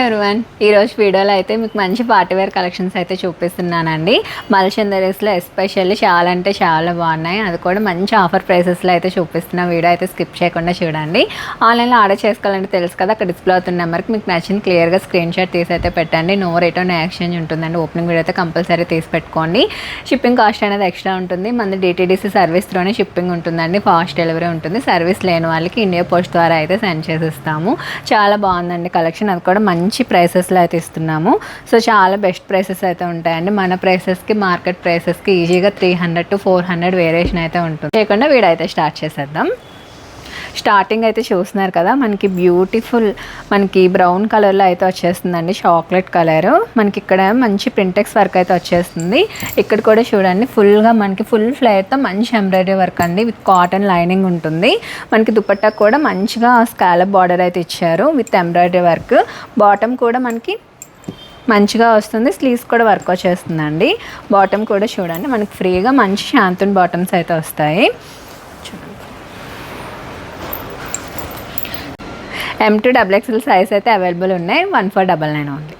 Everyone ఈరోజు వీడియోలో అయితే మీకు మంచి పార్టీవేర్ కలెక్షన్స్ అయితే చూపిస్తున్నానండి. మల్చందరీస్లో ఎస్పెషల్లీ చాలా అంటే చాలా బాగున్నాయి. అది కూడా మంచి ఆఫర్ ప్రైసెస్లో అయితే చూపిస్తున్న వీడియో అయితే స్కిప్ చేయకుండా చూడండి. ఆన్లైన్లో ఆర్డర్ చేసుకోవాలంటే తెలుసు కదా, అక్కడ డిస్ప్లే అవుతున్న నెంబర్కి మీకు నచ్చింది క్లియర్గా స్క్రీన్ షాట్ తీసి అయితే పెట్టండి. నో రిటర్న్ ఎక్స్చేంజ్ ఉంటుందండి. ఓపెనింగ్ వీడియో అయితే కంపల్సరీ తీసి పెట్టుకోండి. షిప్పింగ్ కాస్ట్ అనేది ఎక్స్ట్రా ఉంటుంది. మన డిటీడీసీ సర్వీస్లోనే షిప్పింగ్ ఉంటుందండి. ఫాస్ట్ డెలివరీ ఉంటుంది. సర్వీస్ లేని వాళ్ళకి ఇండియా పోస్ట్ ద్వారా అయితే సెండ్ చేసిస్తాము. చాలా బాగుందండి కలెక్షన్. అది కూడా మంచి ప్రైసెస్లో అయితే ఇస్తున్నాము. సో చాలా బెస్ట్ ప్రైసెస్ అయితే ఉంటాయండి. మన ప్రైసెస్కి మార్కెట్ ప్రైసెస్కి ఈజీగా 300 to 400 వేరియేషన్ అయితే ఉంటుంది. లేకుండా వీడియో అయితే స్టార్ట్ చేసేద్దాం. స్టార్టింగ్ అయితే చూస్తున్నారు కదా, మనకి బ్యూటిఫుల్ మనకి బ్రౌన్ కలర్లో అయితే వచ్చేస్తుందండి. చాక్లెట్ కలర్ మనకి ఇక్కడ మంచి ప్రింటెక్స్ వర్క్ అయితే వచ్చేస్తుంది. ఇక్కడ కూడా చూడండి ఫుల్గా మనకి ఫుల్ ఫ్లేర్తో మంచి ఎంబ్రాయిడరీ వర్క్ అండి. విత్ కాటన్ లైనింగ్ ఉంటుంది. మనకి దుపట్టా కూడా మంచిగా స్కాలప్ బార్డర్ అయితే ఇచ్చారు విత్ ఎంబ్రాయిడరీ వర్క్. బాటమ్ కూడా మనకి మంచిగా వస్తుంది. స్లీవ్స్ కూడా వర్క్ వచ్చేస్తుందండి. బాటమ్ కూడా చూడండి మనకి ఫ్రీగా మంచి శాంతూన్ బాటమ్స్ అయితే వస్తాయి. M2XXL సైజ్ అయితే అవైలబుల్ ఉన్నాయి. 1499 ఓన్లీ.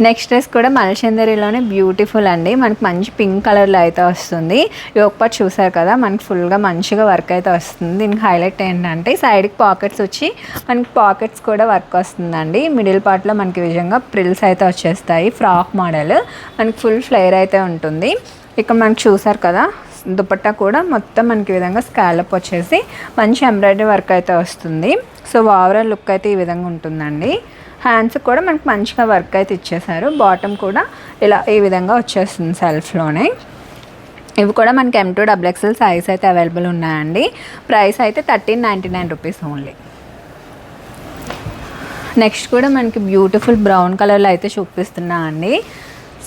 నెక్స్ట్ డ్రెస్ కూడా మల్చందరిలోనే బ్యూటిఫుల్ అండి. మనకి మంచి పింక్ కలర్లో అయితే వస్తుంది. యోక్ పార్ట్ చూసారు కదా, మనకి ఫుల్గా మంచిగా వర్క్ అయితే వస్తుంది. దీనికి హైలైట్ ఏంటంటే సైడ్కి పాకెట్స్ వచ్చి మనకి పాకెట్స్ కూడా వర్క్ వస్తుందండి. మిడిల్ పార్ట్లో మనకి విధంగా ప్రిల్స్ అయితే వచ్చేస్తాయి. ఫ్రాక్ మోడల్ మనకి ఫుల్ ఫ్లేర్ అయితే ఉంటుంది. ఇక్కడ మనకి చూసారు కదా, దుపట్టా కూడా మొత్తం మనకి విధంగా స్కాలప్ వచ్చేసి మంచి ఎంబ్రాయిడరీ వర్క్ అయితే వస్తుంది. సో ఓవరాల్ లుక్ అయితే ఈ విధంగా ఉంటుందండి. హ్యాండ్స్ కూడా మనకి మంచిగా వర్క్ అయితే ఇచ్చేసారు. బాటమ్ కూడా ఇలా ఈ విధంగా వచ్చేస్తుంది సెల్ఫ్లోనే. ఇవి కూడా మనకి M2XXL సైజ్ అయితే అవైలబుల్ ఉన్నాయండి. ప్రైస్ అయితే 1399 రూపీస్ ఓన్లీ. నెక్స్ట్ కూడా మనకి బ్యూటిఫుల్ బ్రౌన్ కలర్లో అయితే చూపిస్తున్నా అండి.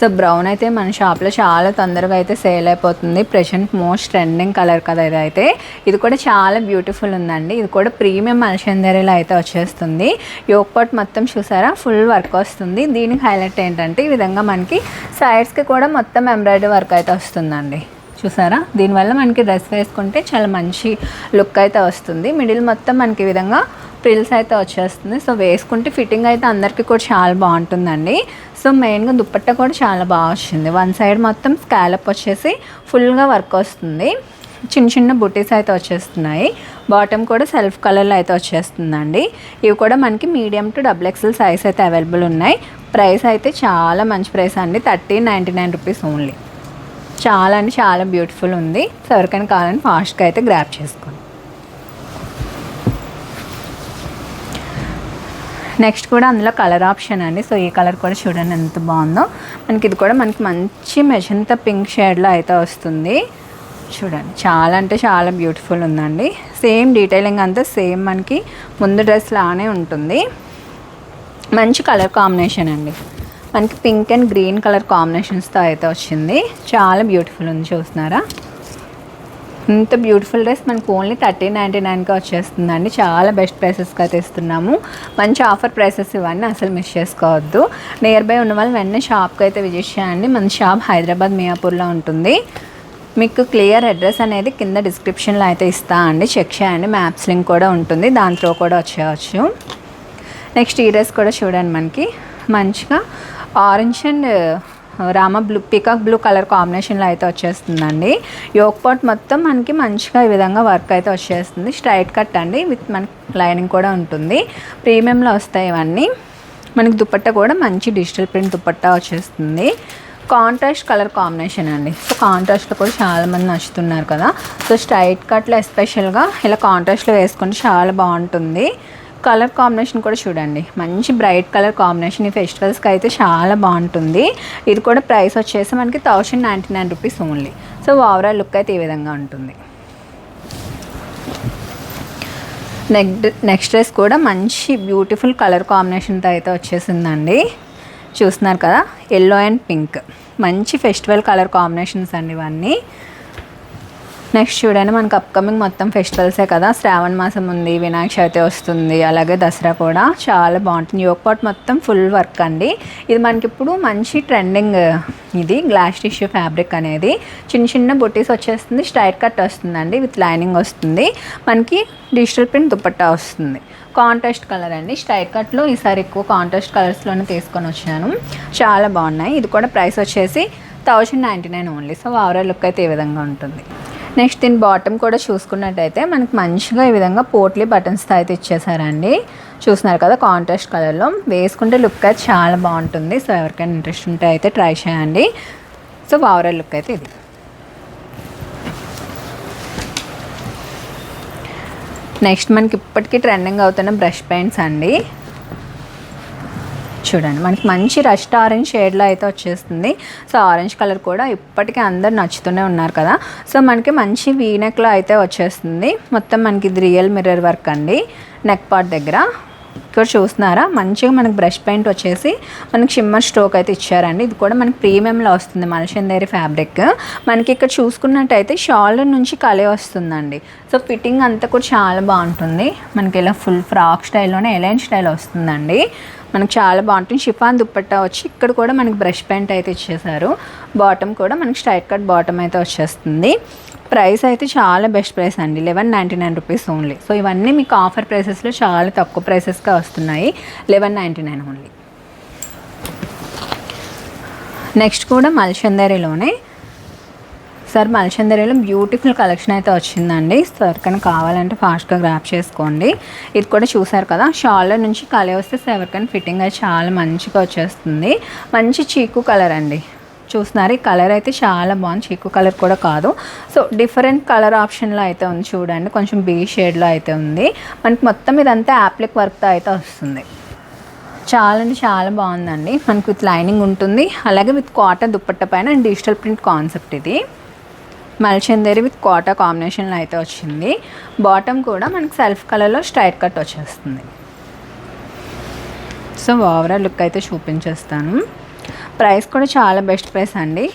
సో బ్రౌన్ అయితే మన షాప్లో చాలా తొందరగా అయితే సేల్ అయిపోతుంది. ప్రెజెంట్ మోస్ట్ ట్రెండింగ్ కలర్ కదా ఇదైతే. ఇది కూడా చాలా బ్యూటిఫుల్ ఉందండి. ఇది కూడా ప్రీమియం మల్చందరీలో అయితే వచ్చేస్తుంది. యోక్ పార్ట్ మొత్తం చూసారా ఫుల్ వర్క్ వస్తుంది. దీనికి హైలైట్ ఏంటంటే ఈ విధంగా మనకి సైడ్స్కి కూడా మొత్తం ఎంబ్రాయిడరీ వర్క్ అయితే వస్తుందండి. చూసారా, దీనివల్ల మనకి డ్రెస్ వేసుకుంటే చాలా మంచి లుక్ అయితే వస్తుంది. మిడిల్ మొత్తం మనకి ఈ విధంగా ప్రిల్స్ అయితే వచ్చేస్తుంది. సో వేసుకుంటే ఫిట్టింగ్ అయితే అందరికీ కూడా చాలా బాగుంటుందండి. సో మెయిన్గా దుపట్టా కూడా చాలా బాగా వచ్చింది. వన్ సైడ్ మొత్తం స్కాలప్ వచ్చేసి ఫుల్గా వర్క్ వస్తుంది. చిన్న చిన్న బుటీస్ అయితే వచ్చేస్తున్నాయి. బాటమ్ కూడా సెల్ఫ్ కలర్లో అయితే వచ్చేస్తుందండి. ఇవి కూడా మనకి మీడియం టు XXL సైజ్ అయితే అవైలబుల్ ఉన్నాయి. ప్రైస్ అయితే చాలా మంచి ప్రైస్ అండి. 1399 రూపీస్ ఓన్లీ. చాలా అంటే చాలా బ్యూటిఫుల్ ఉంది. సో ఎవరికైనా కావాలని ఫాస్ట్గా అయితే గ్రాప్ చేసుకోండి. నెక్స్ట్ కూడా అందులో కలర్ ఆప్షన్ అండి. సో ఈ కలర్ కూడా చూడండి ఎంత బాగుందో. మనకి ఇది కూడా మనకి మంచి మెజంతా పింక్ షేడ్లో అయితే వస్తుంది. చూడండి చాలా అంటే చాలా బ్యూటిఫుల్ ఉందండి. సేమ్ డీటెయిలింగ్ అంతా సేమ్ మనకి ముందు డ్రెస్ లానే ఉంటుంది. మంచి కలర్ కాంబినేషన్ అండి. మనకి పింక్ అండ్ గ్రీన్ కలర్ కాంబినేషన్స్తో అయితే వచ్చింది. చాలా బ్యూటిఫుల్ ఉంది. చూస్తున్నారా, ఇంత బ్యూటిఫుల్ డ్రెస్ మనకు ఓన్లీ 1399కి వచ్చేస్తుందండి. చాలా బెస్ట్ ప్రైసెస్కి అయితే ఇస్తున్నాము. మంచి ఆఫర్ ప్రైసెస్ ఇవన్నీ అసలు మిస్ చేసుకోవద్దు. నియర్ బై ఉన్న వాళ్ళు వెంటనే షాప్కి అయితే విజిట్ చేయండి. మన షాప్ హైదరాబాద్ మియాపూర్లో ఉంటుంది. మీకు క్లియర్ అడ్రస్ అనేది కింద డిస్క్రిప్షన్లో అయితే ఇస్తా అండి. చెక్ చేయండి. మ్యాప్స్ లింక్ కూడా ఉంటుంది, దాంట్లో కూడా వచ్చేయచ్చు. నెక్స్ట్ ఈ డ్రెస్ కూడా చూడండి మనకి మంచిగా orange and Rama blue peacock blue colour కాంబినేషన్లో అయితే వచ్చేస్తుందండి. యోక్ పార్ట్ మొత్తం మనకి మంచిగా ఈ విధంగా వర్క్ అయితే వచ్చేస్తుంది. స్ట్రైట్ కట్ అండి విత్ మనకి లైనింగ్ కూడా ఉంటుంది. ప్రీమియంలో వస్తాయి ఇవన్నీ. మనకి దుపట్టా కూడా మంచి డిజిటల్ ప్రింట్ దుపట్టా వచ్చేస్తుంది. కాంట్రాస్ట్ కలర్ కాంబినేషన్ అండి. సో కాంట్రాస్ట్లో కూడా చాలామంది నచ్చుతున్నారు కదా. సో స్ట్రైట్ కట్లో ఎస్పెషల్గా ఇలా కాంట్రాస్ట్లో వేసుకుంటే చాలా బాగుంటుంది. కలర్ కాంబినేషన్ కూడా చూడండి మంచి బ్రైట్ కలర్ కాంబినేషన్. ఈ ఫెస్టివల్స్కి అయితే చాలా బాగుంటుంది. ఇది కూడా ప్రైస్ వచ్చేసి మనకి 1099 rupees only. So overall look అయితే ఈ విధంగా ఉంటుంది. నెక్స్ట్ డ్రెస్ కూడా మంచి బ్యూటిఫుల్ కలర్ కాంబినేషన్తో అయితే వచ్చేసిందండి. చూస్తున్నారు కదా, ఎల్లో అండ్ పింక్ మంచి ఫెస్టివల్ కలర్ కాంబినేషన్స్ అండి ఇవన్నీ. నెక్స్ట్ చూడండి, మనకు అప్కమింగ్ మొత్తం ఫెస్టివల్సే కదా, శ్రావణ మాసం ఉంది, వినాయక చవితి వస్తుంది, అలాగే దసరా కూడా చాలా బాగుంటుంది. యోగ్ పాట్ మొత్తం ఫుల్ వర్క్ అండి. ఇది మనకి ఇప్పుడు మంచి ట్రెండింగ్. ఇది గ్లాస్ టిష్యూ ఫ్యాబ్రిక్ అనేది చిన్న చిన్న బుటీస్ వచ్చేస్తుంది, స్ట్రైట్ కట్ వస్తుందండి, విత్ లైనింగ్ వస్తుంది. మనకి డిజిటల్ ప్రింట్ దుపట్టా వస్తుంది. కాంట్రాస్ట్ కలర్ అండి. స్ట్రైట్ కట్లో ఈసారి ఎక్కువ కాంట్రాస్ట్ కలర్స్లోనే తీసుకొని వచ్చాను, చాలా బాగున్నాయి. ఇది కూడా ప్రైస్ వచ్చేసి 1099 ఓన్లీ. సో ఓవరాల్ లుక్ అయితే ఈ విధంగా ఉంటుంది. నెక్స్ట్ దీని బాటమ్ కూడా చూసుకున్నట్టయితే మనకి మంచిగా ఈ విధంగా పోట్లీ బటన్స్తో అయితే ఇచ్చేసారండి. చూస్తున్నారు కదా, కాంట్రాస్ట్ కలర్లో వేసుకుంటే లుక్ అయితే చాలా బాగుంటుంది. సో ఎవరికైనా ఇంట్రెస్ట్ ఉంటే అయితే ట్రై చేయండి. సో ఓవరాల్ లుక్ అయితే ఇది. నెక్స్ట్ మనకి ఇప్పటికీ ట్రెండింగ్ అవుతున్న బ్రష్ పెయింట్స్ అండి. చూడండి, మనకి మంచి రస్ట్ ఆరెంజ్ షేడ్లో అయితే వచ్చేస్తుంది. సో ఆరెంజ్ కలర్ కూడా ఇప్పటికీ అందరు నచ్చుతూనే ఉన్నారు కదా. సో మనకి మంచి వీనెక్లో అయితే వచ్చేస్తుంది. మొత్తం మనకి ఇది రియల్ మిర్రర్ వర్క్ అండి. నెక్ పార్ట్ దగ్గర ఇక్కడ చూస్తున్నారా, మంచిగా మనకి బ్రష్ పెయింట్ వచ్చేసి మనకి షిమ్మర్ స్ట్రోక్ అయితే ఇచ్చారండి. ఇది కూడా మనకి ప్రీమియంలో వస్తుంది, మల్చందేరి ఫ్యాబ్రిక్. మనకి ఇక్కడ చూసుకున్నట్టయితే షాల్డర్ నుంచి కలే వస్తుందండి. సో ఫిట్టింగ్ అంతా కూడా చాలా బాగుంటుంది. మనకి ఇలా ఫుల్ ఫ్రాక్ స్టైల్లోనే ఎలైన్ స్టైల్ వస్తుందండి. మనకు చాలా బాగుంటుంది. షిఫాన్ దుప్పట్టా వచ్చి ఇక్కడ కూడా మనకి బ్రష్ పెయింట్ అయితే ఇచ్చేసారు. బాటమ్ కూడా మనకి స్ట్రైట్ కట్ బాటమ్ అయితే వచ్చేస్తుంది. ప్రైస్ అయితే చాలా బెస్ట్ ప్రైస్ అండి, 1199 రూపీస్ ఓన్లీ. సో ఇవన్నీ మీకు ఆఫర్ ప్రైసెస్లో చాలా తక్కువ ప్రైసెస్గా వస్తున్నాయి, 1199 ఓన్లీ. నెక్స్ట్ కూడా మల్చందరిలోనే సార్, మల్చందరిలో బ్యూటిఫుల్ కలెక్షన్ అయితే వచ్చిందండి. సో ఎవరికైనా కావాలంటే ఫాస్ట్గా గ్రాప్ చేసుకోండి. ఇది కూడా చూసారు కదా, షాల్డర్ నుంచి కలే వస్తే ఎవరికైనా ఫిట్టింగ్ అయితే చాలా మంచిగా వచ్చేస్తుంది. మంచి చీకు కలర్ అండి. చూస్తున్నారు, ఈ కలర్ అయితే చాలా బాగుంది. చీకు కలర్ కూడా కాదు, సో డిఫరెంట్ కలర్ ఆప్షన్లో అయితే ఉంది. చూడండి, కొంచెం బీ షేడ్లో అయితే ఉంది. మనకి మొత్తం ఇదంతా యాప్లిక్ వర్క్తో అయితే వస్తుంది. చాలా అంటే చాలా బాగుందండి. మనకి విత్ లైనింగ్ ఉంటుంది, అలాగే విత్ కాటన్ దుప్పట్ట పైన డిజిటల్ ప్రింట్ కాన్సెప్ట్. ఇది మల్చందేరి విత్ కాటా కాంబినేషన్లో అయితే వచ్చింది. బాటమ్ కూడా మనకి సెల్ఫ్ కలర్లో స్ట్రైట్ కట్ వచ్చేస్తుంది. సో ఓవరాల్ లుక్ అయితే చూపించేస్తాను. ప్రైస్ కూడా చాలా బెస్ట్ ప్రైస్ అండి,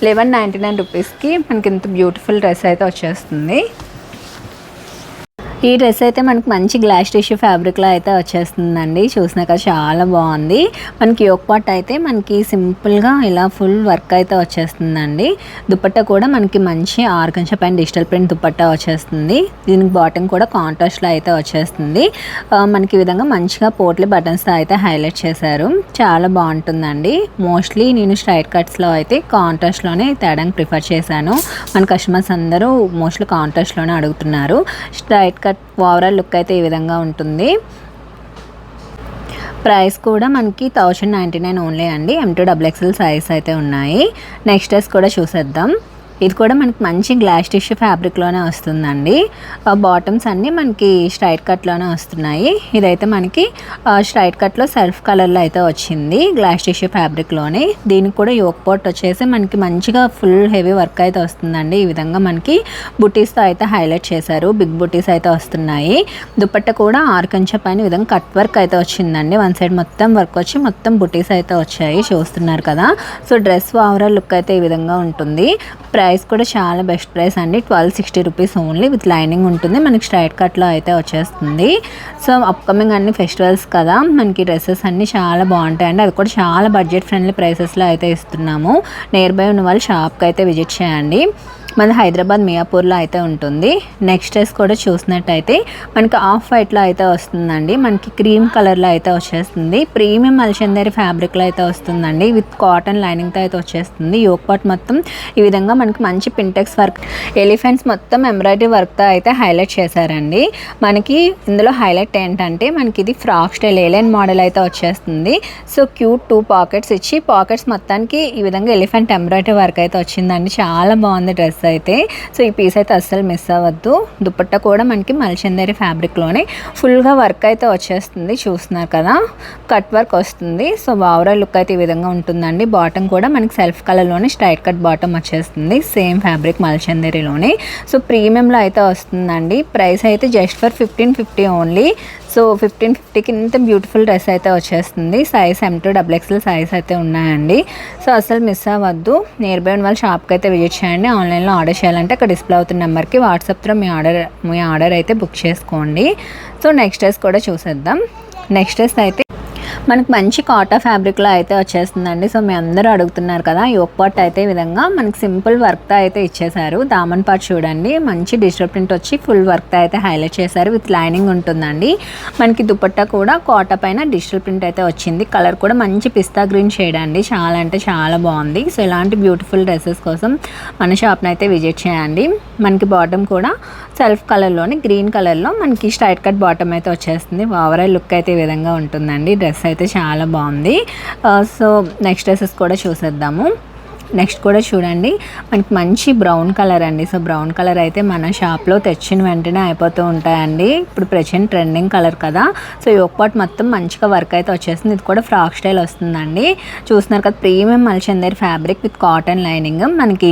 1199 రూపీస్కి మనకి ఇంత బ్యూటిఫుల్ డ్రెస్ అయితే వచ్చేస్తుంది. ఈ డ్రెస్ అయితే మనకి మంచి గ్లాస్ టిష్యూ ఫ్యాబ్రిక్లో అయితే వచ్చేస్తుందండి. చూసినాక చాలా బాగుంది. మనకి యోక్ పార్ట్ అయితే మనకి సింపుల్గా ఇలా ఫుల్ వర్క్ అయితే వచ్చేస్తుందండి. దుపట్టా కూడా మనకి మంచి ఆర్గంజ పైన డిజిటల్ ప్రింట్ దుపట్టా వచ్చేస్తుంది. దీనికి బాటమ్ కూడా కాంట్రాస్ట్లో అయితే వచ్చేస్తుంది. మనకి ఈ విధంగా మంచిగా పోట్లీ బటన్స్తో అయితే హైలైట్ చేశారు. చాలా బాగుంటుందండి. మోస్ట్లీ నేను స్ట్రైట్ కట్స్లో అయితే కాంట్రాస్ట్లోనే తేడానికి ప్రిఫర్ చేశాను. మన కస్టమర్స్ అందరూ మోస్ట్లీ కాంట్రాస్ట్లోనే అడుగుతున్నారు. స్ట్రైట్ కట్ ఓవరాల్ లుక్ అయితే ఈ విధంగా ఉంటుంది. ప్రైస్ కూడా మనకి 1099 ఓన్లీ అండి. M2XXL సైజ్ అయితే ఉన్నాయి. నెక్స్ట్ డ్రెస్ కూడా చూసేద్దాం. ఇది కూడా మనకి మంచి గ్లాస్ టిష్యూ ఫ్యాబ్రిక్లోనే వస్తుందండి. బాటమ్స్ అన్నీ మనకి స్ట్రైట్ కట్లోనే వస్తున్నాయి. ఇదైతే మనకి స్ట్రైట్ కట్లో సెల్ఫ్ కలర్లో అయితే వచ్చింది, గ్లాస్ టిష్యూ ఫ్యాబ్రిక్లోనే. దీనికి కూడా యోక్ పార్ట్ వచ్చేసి మనకి మంచిగా ఫుల్ హెవీ వర్క్ అయితే వస్తుందండి. ఈ విధంగా మనకి బుటీస్తో అయితే హైలైట్ చేశారు, బిగ్ బుటీస్ అయితే వస్తున్నాయి. దుపట్ట కూడా ఆర్కంచ పైన ఈ విధంగా కట్ వర్క్ అయితే వచ్చిందండి. వన్ సైడ్ మొత్తం వర్క్ వచ్చి మొత్తం బుటీస్ అయితే వచ్చాయి, చూస్తున్నారు కదా. సో డ్రెస్ ఓవరాల్ లుక్ అయితే ఈ విధంగా ఉంటుంది. ప్రైస్ కూడా చాలా బెస్ట్ ప్రైస్ అండి, 1260 రూపీస్ ఓన్లీ. విత్ లైనింగ్ ఉంటుంది, మనకి స్ట్రైట్ కట్లో అయితే వచ్చేస్తుంది. సో అప్కమింగ్ అన్ని ఫెస్టివల్స్ కదా, మనకి డ్రెస్సెస్ అన్నీ చాలా బాగుంటాయండి. అది కూడా చాలా బడ్జెట్ ఫ్రెండ్లీ ప్రైసెస్లో అయితే ఇస్తున్నాము. నియర్ బై ఉన్న వాళ్ళు షాప్కి అయితే విజిట్ చేయండి. మనది హైదరాబాద్ మియాపూర్లో అయితే ఉంటుంది. నెక్స్ట్ డ్రెస్ కూడా చూసినట్టయితే మనకి ఆఫ్ వైట్లో అయితే వస్తుందండి. మనకి క్రీమ్ కలర్లో అయితే వచ్చేస్తుంది. ప్రీమియం మల్చందేరి ఫ్యాబ్రిక్లో అయితే వస్తుందండి. విత్ కాటన్ లైనింగ్తో అయితే వచ్చేస్తుంది. యోక్ పార్ట్ మొత్తం ఈ విధంగా మనకి మంచి పింటెక్స్ వర్క్, ఎలిఫెంట్స్ మొత్తం ఎంబ్రాయిడరీ వర్క్తో అయితే హైలైట్ చేశారండి. మనకి ఇందులో హైలైట్ ఏంటంటే మనకి ఇది ఫ్రాక్ స్టైల్ ఏలైన్ మోడల్ అయితే వచ్చేస్తుంది. సో క్యూట్ 2 పాకెట్స్ ఇచ్చి, పాకెట్స్ మొత్తానికి ఈ విధంగా ఎలిఫెంట్ ఎంబ్రాయిడరీ వర్క్ అయితే వచ్చిందండి. చాలా బాగుంది డ్రెస్ అయితే. సో ఈ పీస్ అయితే అస్సలు మిస్ అవ్వద్దు. దుపట్టా కూడా మనకి మల్చందేరి ఫ్యాబ్రిక్లోనే ఫుల్గా వర్క్ అయితే వచ్చేస్తుంది, చూస్తున్నారు కదా. కట్ వర్క్ వస్తుంది. సో ఓవరాల్ లుక్ అయితే ఈ విధంగా ఉంటుందండి. బాటమ్ కూడా మనకి సెల్ఫ్ కలర్లోనే స్ట్రైట్ కట్ బాటమ్ వచ్చేస్తుంది, సేమ్ ఫ్యాబ్రిక్ మల్చందేరిలోనే. సో ప్రీమియంలో అయితే వస్తుందండి. ప్రైస్ అయితే జస్ట్ ఫర్ 1550 ఓన్లీ. సో 1550కి ఇంత బ్యూటిఫుల్ డ్రెస్ అయితే వచ్చేస్తుంది. సైజ్ M2XXL సైజ్ అయితే ఉన్నాయండి. సో అసలు మిస్ అవ్వద్దు. నియర్ బై ఉన్న వాళ్ళ షాప్కి అయితే విజిట్ చేయండి. ఆన్లైన్లో ఆర్డర్ చేయాలంటే అక్కడ డిస్ప్లే అవుతున్న నెంబర్కి వాట్సాప్లో మీ ఆర్డర్ అయితే బుక్ చేసుకోండి. సో నెక్స్ట్ డ్రెస్ కూడా చూసేద్దాం. నెక్స్ట్ డ్రెస్ అయితే మనకు మంచి కాటన్ ఫ్యాబ్రిక్లో అయితే వచ్చేస్తుందండి. సో మీ అందరూ అడుగుతున్నారు కదా, యోక్ పార్ట్ అయితే ఈ విధంగా మనకి సింపుల్ వర్క్తో అయితే ఇచ్చేసారు. దామన్ పార్ట్ చూడండి, మంచి డిజిటల్ ప్రింట్ వచ్చి ఫుల్ వర్క్తో అయితే హైలైట్ చేశారు. విత్ లైనింగ్ ఉంటుందండి. మనకి దుపట్టా కూడా కాటన్ పైన డిజిటల్ ప్రింట్ అయితే వచ్చింది. కలర్ కూడా మంచి పిస్తా గ్రీన్ షేడ్ అండి. చాలా అంటే చాలా బాగుంది. సో ఇలాంటి బ్యూటిఫుల్ డ్రెస్సెస్ కోసం మన షాప్ని అయితే విజిట్ చేయండి. మనకి బాటమ్ కూడా సెల్ఫ్ కలర్లోని గ్రీన్ కలర్లో మనకి స్ట్రైట్ కట్ బాటమ్ అయితే వచ్చేస్తుంది. ఓవరాల్ లుక్ అయితే ఈ విధంగా ఉంటుందండి. డ్రెస్ అయితే చాలా బాగుంది. సో నెక్స్ట్ డ్రెస్సెస్ కూడా చూసేద్దాము. నెక్స్ట్ కూడా చూడండి, మనకి మంచి బ్రౌన్ కలర్ అండి. సో బ్రౌన్ కలర్ అయితే మన షాప్లో తెచ్చిన వెంటనే అయిపోతూ ఉంటాయండి. ఇప్పుడు ప్రెజెంట్ ట్రెండింగ్ కలర్ కదా. సో యోక్ పార్ట్ మొత్తం మంచిగా వర్క్ అయితే వచ్చేస్తుంది. ఇది కూడా ఫ్రాక్ స్టైల్ వస్తుందండి. చూస్తున్నారు కదా, ప్రీమియం మల్చందేరి ఫ్యాబ్రిక్ విత్ కాటన్ లైనింగ్. మనకి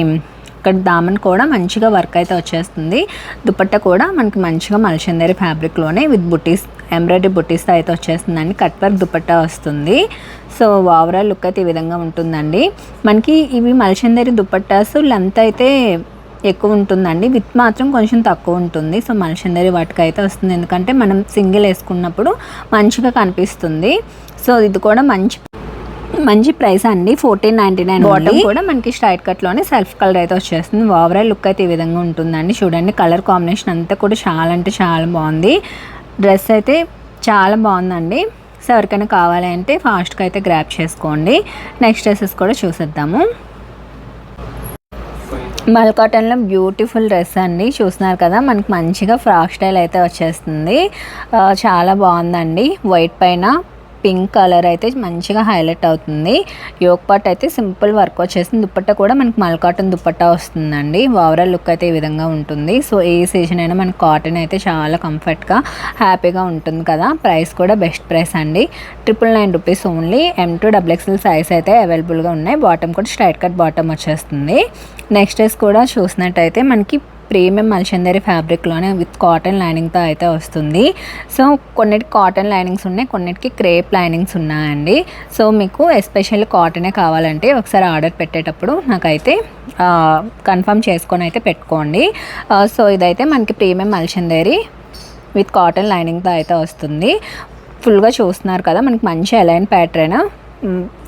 ఇక్కడ దామన్ కూడా మంచిగా వర్క్ అయితే వచ్చేస్తుంది. దుపట్టా కూడా మనకి మంచిగా మల్చందేరి ఫ్యాబ్రిక్లోనే విత్ బుటీస్, ఎంబ్రాయిడరీ బుటీస్తో అయితే వచ్చేస్తుందండి. కట్ వర్క్ దుపట్టా వస్తుంది. సో ఓవరాల్ లుక్ అయితే ఈ విధంగా ఉంటుందండి. మనకి ఇవి మల్చందేరి దుపట్టాస్ లెంత్ అయితే ఎక్కువ ఉంటుందండి, విత్ మాత్రం కొంచెం తక్కువ ఉంటుంది. సో మల్చందేరి వాటికి అయితే వస్తుంది, ఎందుకంటే మనం సింగిల్ వేసుకున్నప్పుడు మంచిగా కనిపిస్తుంది. సో ఇది కూడా మంచి ప్రైస్ అండి, 1499. బాటమ్ కూడా మనకి స్ట్రైట్ కట్లోనే సెల్ఫ్ కలర్ అయితే వచ్చేస్తుంది. ఓవరాల్ లుక్ అయితే ఈ విధంగా ఉంటుందండి. చూడండి, కలర్ కాంబినేషన్ అంతా కూడా చాలా అంటే చాలా బాగుంది. డ్రెస్ అయితే చాలా బాగుందండి. సో ఎవరికైనా కావాలి అంటే ఫాస్ట్గా అయితే గ్రాప్ చేసుకోండి. నెక్స్ట్ డ్రెస్సెస్ కూడా చూసేద్దాము. మల్ కాటన్లో బ్యూటిఫుల్ డ్రెస్ అండి. చూస్తున్నారు కదా, మనకి మంచిగా ఫ్రాక్ స్టైల్ అయితే వచ్చేస్తుంది. చాలా బాగుందండి. వైట్ పైన పింక్ కలర్ అయితే మంచిగా హైలైట్ అవుతుంది. యోక్ పార్ట్ అయితే సింపుల్ వర్క్ వచ్చేసింది. దుపట్టా కూడా మనకి మల్ కాటన్ దుపట్టా వస్తుందండి. ఓవరాల్ లుక్ అయితే ఈ విధంగా ఉంటుంది. సో ఏ సీజన్ అయినా మనకి కాటన్ అయితే చాలా కంఫర్ట్గా హ్యాపీగా ఉంటుంది కదా. ప్రైస్ కూడా బెస్ట్ ప్రైస్ అండి, 999 రూపీస్ ఓన్లీ. M2XXL సైజ్ అయితే అవైలబుల్గా ఉన్నాయి. బాటమ్ కూడా స్ట్రైట్ కట్ బాటమ్ వచ్చేస్తుంది. నెక్స్ట్ డ్రెస్ కూడా చూసినట్టయితే మనకి ప్రీమియం మల్చందేరి ఫ్యాబ్రిక్లోనే విత్ కాటన్ లైనింగ్తో అయితే వస్తుంది. సో కొన్నిటికి కాటన్ లైనింగ్స్ ఉన్నాయి, కొన్నిటికి క్రేప్ లైనింగ్స్ ఉన్నాయండి. సో మీకు ఎస్పెషల్లీ కాటనే కావాలంటే ఒకసారి ఆర్డర్ పెట్టేటప్పుడు నాకైతే కన్ఫర్మ్ చేసుకొని అయితే పెట్టుకోండి. సో ఇదైతే మనకి ప్రీమియం మల్చందేరి విత్ కాటన్ లైనింగ్తో అయితే వస్తుంది. ఫుల్గా చూస్తున్నారు కదా, మనకి మంచి align pattern,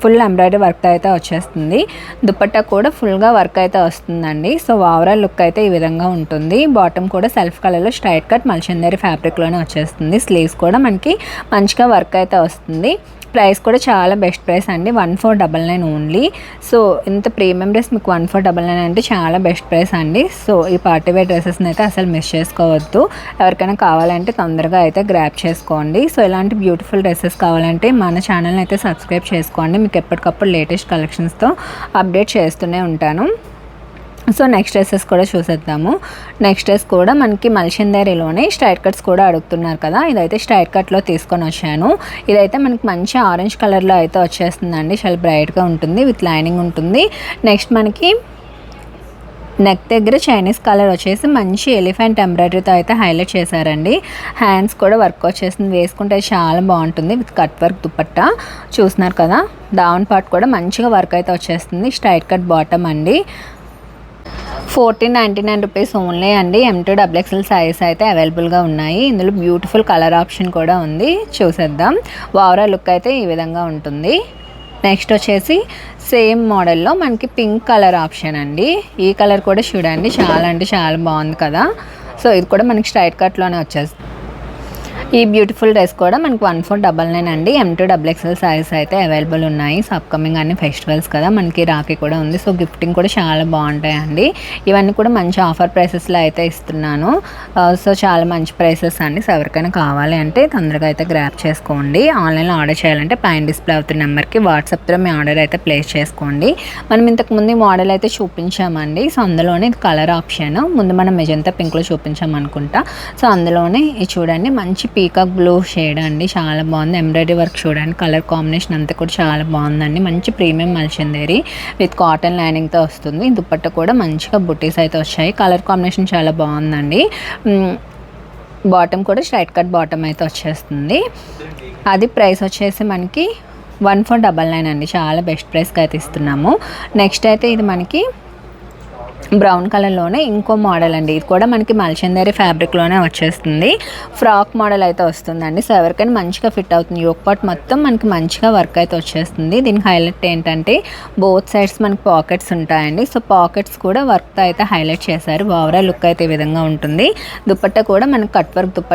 full embroidery work అయితే వచ్చేస్తుంది. దుపట్టా కూడా ఫుల్గా వర్క్ అయితే వస్తుందండి. సో ఓవరాల్ లుక్ అయితే ఈ విధంగా ఉంటుంది. బాటమ్ కూడా సెల్ఫ్ కలర్లో స్ట్రైట్ కట్ మల్చందేరి ఫ్యాబ్రిక్లోనే వచ్చేస్తుంది. స్లీవ్స్ కూడా మనకి మంచిగా వర్క్ అయితే వస్తుంది. ప్రైస్ కూడా చాలా బెస్ట్ ప్రైస్ అండి, 1499 ఓన్లీ. సో ఇంత ప్రీమియం డ్రెస్ మీకు 1499 అంటే చాలా బెస్ట్ ప్రైస్ అండి. సో ఈ పార్టీ వేర్ డ్రెస్సెస్ని అయితే అసలు మిస్ చేసుకోవద్దు. ఎవరికైనా కావాలంటే తొందరగా అయితే గ్రాప్ చేసుకోండి. సో ఇలాంటి బ్యూటిఫుల్ డ్రెస్సెస్ కావాలంటే మన ఛానల్ని అయితే సబ్స్క్రైబ్ చేసుకోండి. మీకు ఎప్పటికప్పుడు లేటెస్ట్ కలెక్షన్స్తో అప్డేట్ చేస్తూనే ఉంటాను. సో నెక్స్ట్ డ్రెస్సెస్ కూడా చూసేద్దాము. నెక్స్ట్ డ్రెస్ కూడా మనకి మల్చందేరిలోనే స్ట్రైట్ కట్స్ కూడా అడుగుతున్నారు కదా, ఇదైతే స్ట్రైట్ కట్లో తీసుకొని వచ్చాను. ఇదైతే మనకి మంచి ఆరెంజ్ కలర్లో అయితే వచ్చేస్తుందండి. చాలా బ్రైట్గా ఉంటుంది, విత్ లైనింగ్ ఉంటుంది. నెక్స్ట్ మనకి నెక్ దగ్గర చైనీస్ కలర్ వచ్చేసి మంచి ఎలిఫెంట్ ఎంబ్రాయిడరీతో అయితే హైలైట్ చేశారండి. హ్యాండ్స్ కూడా వర్క్ వచ్చేసింది, వేసుకుంటే చాలా బాగుంటుంది. విత్ కట్ వర్క్ దుపట్టా చూస్తున్నారు కదా. డౌన్ పార్ట్ కూడా మంచిగా వర్క్ అయితే వచ్చేస్తుంది. స్ట్రైట్ కట్ బాటమ్ అండి. 1499 రూపీస్ ఓన్లీ అండి. M2XXL సైజ్ అయితే అవైలబుల్గా ఉన్నాయి. ఇందులో బ్యూటిఫుల్ కలర్ ఆప్షన్ కూడా ఉంది, చూసేద్దాం. ఓవరాల్ లుక్ అయితే ఈ విధంగా ఉంటుంది. నెక్స్ట్ వచ్చేసి సేమ్ మోడల్లో మనకి పింక్ కలర్ ఆప్షన్ అండి. ఈ కలర్ కూడా చూడండి, చాలా అంటే చాలా బాగుంది కదా. సో ఇది కూడా మనకి స్ట్రైట్ కట్లోనే వచ్చేస్తుంది. ఈ బ్యూటిఫుల్ డ్రెస్ కూడా మనకి 1499 అండి. M2XXL సైజ్ అయితే అవైలబుల్ ఉన్నాయి. సో అప్కమింగ్ అన్ని ఫెస్టివల్స్ కదా, మనకి రాఖీ కూడా ఉంది. సో గిఫ్టింగ్ కూడా చాలా బాగుంటాయండి. ఇవన్నీ కూడా మంచి ఆఫర్ ప్రైసెస్లో అయితే ఇస్తున్నాను. సో చాలా మంచి ప్రైసెస్ అండి. సో ఎవరికైనా కావాలి అంటే తొందరగా అయితే గ్రాప్ చేసుకోండి. ఆన్లైన్లో ఆర్డర్ చేయాలంటే పైన డిస్ప్లే అవుతున్న నెంబర్కి వాట్సాప్లో మీ ఆర్డర్ అయితే ప్లేస్ చేసుకోండి. మనం ఇంతకుముందు మోడల్ అయితే చూపించామండి. సో అందులోనే కలర్ ఆప్షన్ ముందు మనం మెజంతా పింక్లో చూపించామనుకుంటా. సో అందులోనే ఇది చూడండి, మంచి పీకాక్ బ్లూ షేడ్ అండి, చాలా బాగుంది. ఎంబ్రాయిడరీ వర్క్ చూడండి, కలర్ కాంబినేషన్ అంతా కూడా చాలా బాగుందండి. మంచి ప్రీమియం మల్చందేరి విత్ కాటన్ లైనింగ్తో వస్తుంది. దుపట్టా కూడా మంచిగా బుటీస్ అయితే వచ్చాయి. కలర్ కాంబినేషన్ చాలా బాగుందండి. బాటమ్ కూడా స్ట్రైట్ కట్ బాటమ్ అయితే వచ్చేస్తుంది. అది ప్రైస్ వచ్చేసి మనకి 1499 అండి. చాలా బెస్ట్ ప్రైస్కి అయితే ఇస్తున్నాము. నెక్స్ట్ అయితే ఇది మనకి బ్రౌన్ కలర్లోనే ఇంకో మోడల్ అండి. ఇది కూడా మనకి మల్చందరి ఫ్యాబ్రిక్లోనే వచ్చేస్తుంది. ఫ్రాక్ మోడల్ అయితే వస్తుందండి. సో ఎవరికైనా మంచిగా ఫిట్ అవుతుంది. యోక్ పార్ట్ మొత్తం మనకి మంచిగా వర్క్ అయితే వచ్చేస్తుంది. దీనికి హైలైట్ ఏంటంటే బోత్ సైడ్స్ మనకి పాకెట్స్ ఉంటాయండి. సో పాకెట్స్ కూడా వర్క్తో అయితే హైలైట్ చేశారు. ఓవరాల్ లుక్ అయితే ఈ విధంగా ఉంటుంది. దుపట్టా కూడా మనకి కట్ వర్క్ దుపట్టా